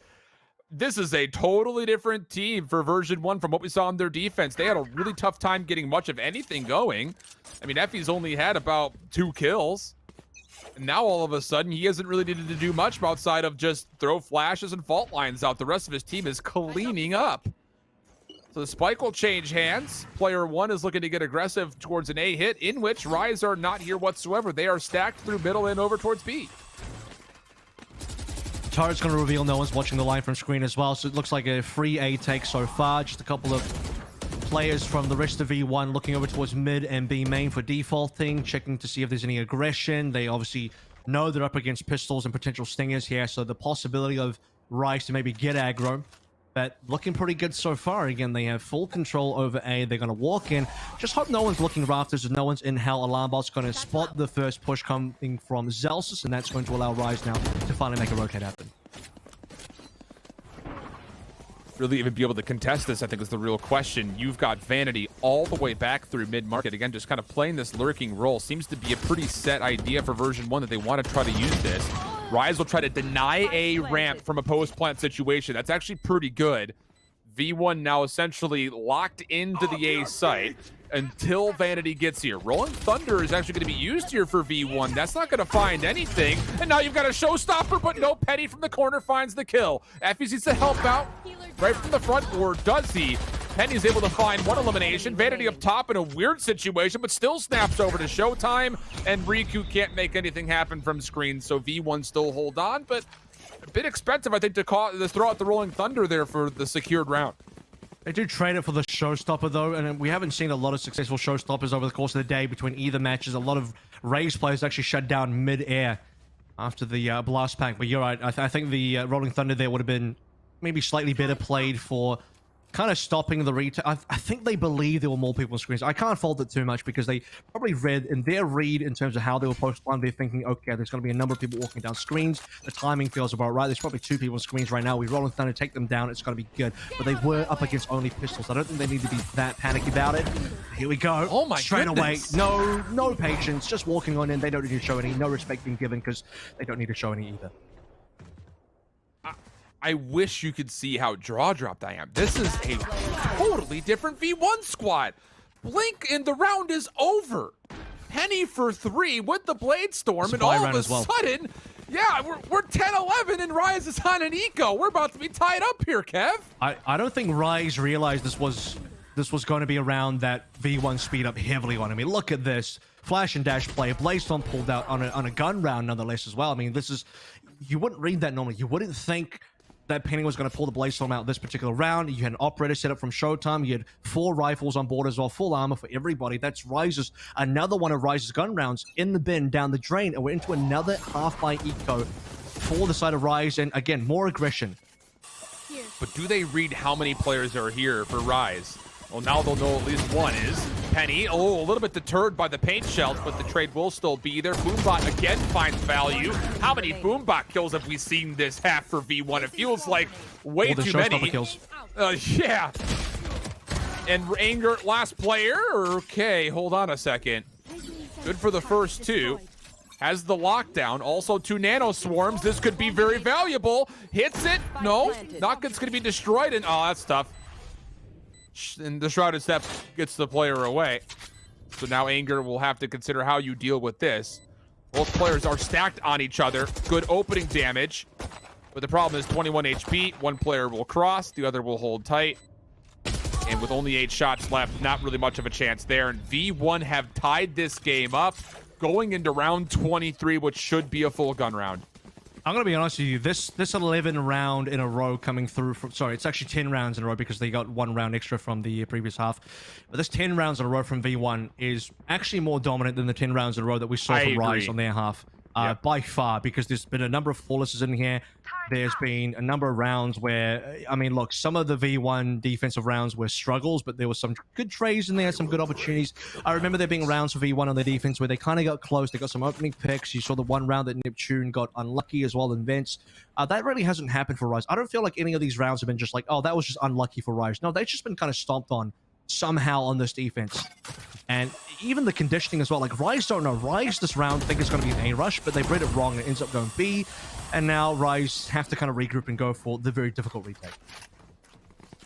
B: this is a totally different team for version 1 from what we saw on their defense. They had a really tough time getting much of anything going. I mean, Effie's only had about 2 kills. And now all of a sudden, he hasn't really needed to do much outside of just throw flashes and fault lines out. The rest of his team is cleaning up. So the spike will change hands. Player 1 is looking to get aggressive towards an A hit, in which Ryze are not here whatsoever. They are stacked through middle and over towards B.
A: Turret's going to reveal no one's watching the line from screen as well, so it looks like a free A take so far. Just a couple of players from the rest of V1 looking over towards mid and B main for defaulting, checking to see if there's any aggression. They obviously know they're up against pistols and potential stingers here, so the possibility of Ryze to maybe get aggro. But looking pretty good so far. Again, they have full control over A. They're going to walk in. Just hope no one's looking rafters and no one's in hell. Alarm bot's going to spot the first push coming from Zolsus, and that's going to allow Ryze now to finally make a rotate happen.
B: Really even be able to contest this, I think, is the real question. You've got Vanity all the way back through mid-market. Again, just kind of playing this lurking role. Seems to be a pretty set idea for version 1 that they want to try to use this. Ryze will try to deny a ramp from a post-plant situation. That's actually pretty good. V1 now essentially locked into the A site until Vanity gets here. Rolling Thunder is actually going to be used here for V1. That's not going to find anything. And now you've got a showstopper, but no, Petty from the corner finds the kill. Effie needs to help out right from the front, or does he? Penny's able to find 1 elimination. Vanity up top in a weird situation, but still snaps over to Showtime, and Riku can't make anything happen from screen, so V1 still hold on, but a bit expensive, I think, to throw out the Rolling Thunder there for the secured round.
A: They do trade it for the showstopper, though, and we haven't seen a lot of successful showstoppers over the course of the day between either matches. A lot of Ryze players actually shut down mid-air after the blast pack, but you're right. I think the Rolling Thunder there would have been maybe slightly better played for kind of stopping the retake. I think they believe there were more people on screens. I can't fault it too much because they probably read in their read in terms of how they were post-spawn. They're thinking, okay, there's going to be a number of people walking down screens. The timing feels about right. There's probably 2 people on screens right now. We roll in thunder, take them down. It's going to be good. But they were up against only pistols. I don't think they need to be that panicky about it. Here we go.
B: Oh my
A: Straight
B: goodness.
A: away. No patience. Just walking on in. They don't need to show any. No respect being given because they don't need to show any either.
B: I wish you could see how draw dropped I am. This is a totally different V1 squad. Blink and the round is over. Penny for 3 with the Blade Storm, and all of a sudden, yeah, we're 10-11 and Ryze is on an eco. We're about to be tied up here, Kev.
A: I don't think Ryze realized this was going to be a round that V1 speed up heavily on. I mean, look at this. Flash and dash play. Blade Storm pulled out on a gun round nonetheless as well. I mean, this is... You wouldn't read that normally. You wouldn't think that Penny was going to pull the Blade Storm out this particular round. You had an operator set up from Showtime. You had 4 rifles on board as well, full armor for everybody. That's Ryze's, another one of Ryze's gun rounds in the bin down the drain, and we're into another half by eco for the side of Ryze, and again, more aggression.
B: But do they read how many players are here for Ryze? Well, now they'll know at least one is. Penny, a little bit deterred by the paint shells, but the trade will still be there. Boombot again finds value. How many Boombot kills have we seen this half for V1? It feels like way too many.
A: Kills.
B: Yeah. And Anger, last player? Okay, hold on a second. Good for the first 2. Has the lockdown. Also 2 nano swarms. This could be very valuable. Hits it. No. Knocket's going to be destroyed. And oh, that's tough. And the Shrouded Step gets the player away. So now Anger will have to consider how you deal with this. Both players are stacked on each other. Good opening damage. But the problem is 21 HP. One player will cross. The other will hold tight. And with only 8 shots left, not really much of a chance there. And V1 have tied this game up, going into round 23, which should be a full gun round.
A: I'm going to be honest with you, this 11 round in a row coming through from, sorry, it's actually 10 rounds in a row because they got 1 round extra from the previous half. But this 10 rounds in a row from V1 is actually more dominant than the 10 rounds in a row that we saw from Ryze on their half. by far, because there's been a number of flawlesses in here. There's been a number of rounds where, I mean, look, some of the V1 defensive rounds were struggles, but there was some good trades in there, some good opportunities. I remember there being rounds for V1 on the defense where they kind of got close. They got some opening picks. You saw the one round that Neptune got unlucky as well in Vents. That really hasn't happened for Ryze. I don't feel like any of these rounds have been just like, oh, that was just unlucky for Ryze. No, they've just been kind of stomped on somehow on this defense. And even the conditioning as well. Like, Ryze don't know. Ryze this round think it's going to be an A rush, but they read it wrong and it ends up going B. And now Ryze have to kind of regroup and go for the very difficult retake.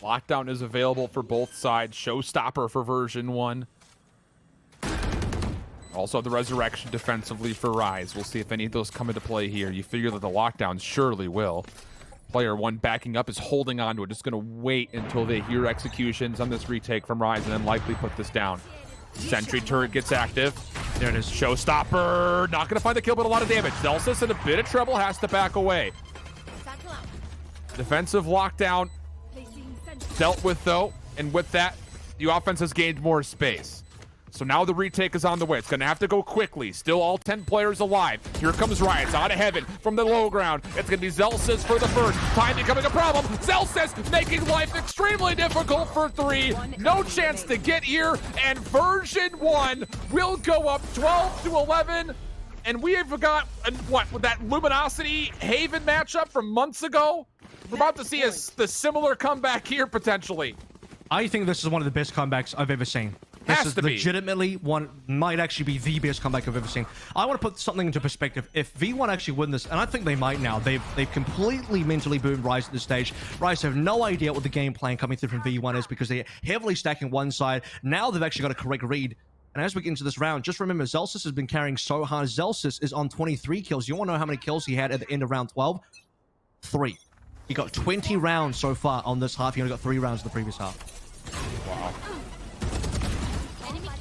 B: Lockdown is available for both sides. Showstopper for version 1. Also the resurrection defensively for Ryze. We'll see if any of those come into play here. You figure that the lockdown surely will. Player 1 backing up is holding on to it. Just going to wait until they hear executions on this retake from Ryze and then likely put this down. Sentry turret gets active.
A: There it is.
B: Showstopper. Not going to find the kill, but a lot of damage. Zelsis in a bit of trouble, has to back away. Defensive lockdown dealt with, though. And with that, the offense has gained more space. So now the retake is on the way. It's going to have to go quickly. Still all 10 players alive. Here comes Ryze out of heaven from the low ground. It's going to be Zelsis for the first. Time becoming a problem. Zelsis making life extremely difficult for 3. No chance to get here. And version 1 will go up 12 to 11. And we have got, what, with that Luminosity Haven matchup from months ago? We're about to see the similar comeback here, potentially.
A: I think this is one of the best comebacks I've ever seen. This is legitimately one, might actually be the best comeback I've ever seen. I want to put something into perspective. If V1 actually win this, and I think they might now, they've completely mentally boomed Ryze at this stage. Ryze have no idea what the game plan coming through from V1 is because they're heavily stacking one side. Now they've actually got a correct read. And as we get into this round, just remember, Zelsis has been carrying so hard. Zelsis is on 23 kills. You want to know how many kills he had at the end of round 12? 3. He got 20 rounds so far on this half. He only got 3 rounds in the previous half.
B: Wow.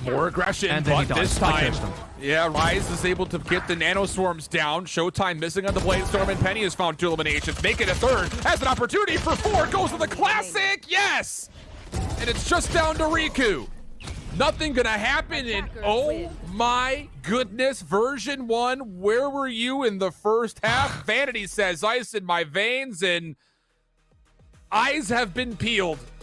B: More aggression,
A: and then
B: but this time, yeah, Ryze is able to get the nanoswarms down. Showtime missing on the blade storm, and Penny has found 2 eliminations. Make it a 3rd, has an opportunity for 4, goes to the classic, yes! And it's just down to Riku. Nothing gonna happen, and oh my goodness, version 1, where were you in the first half? Vanity says, ice in my veins, and eyes have been peeled.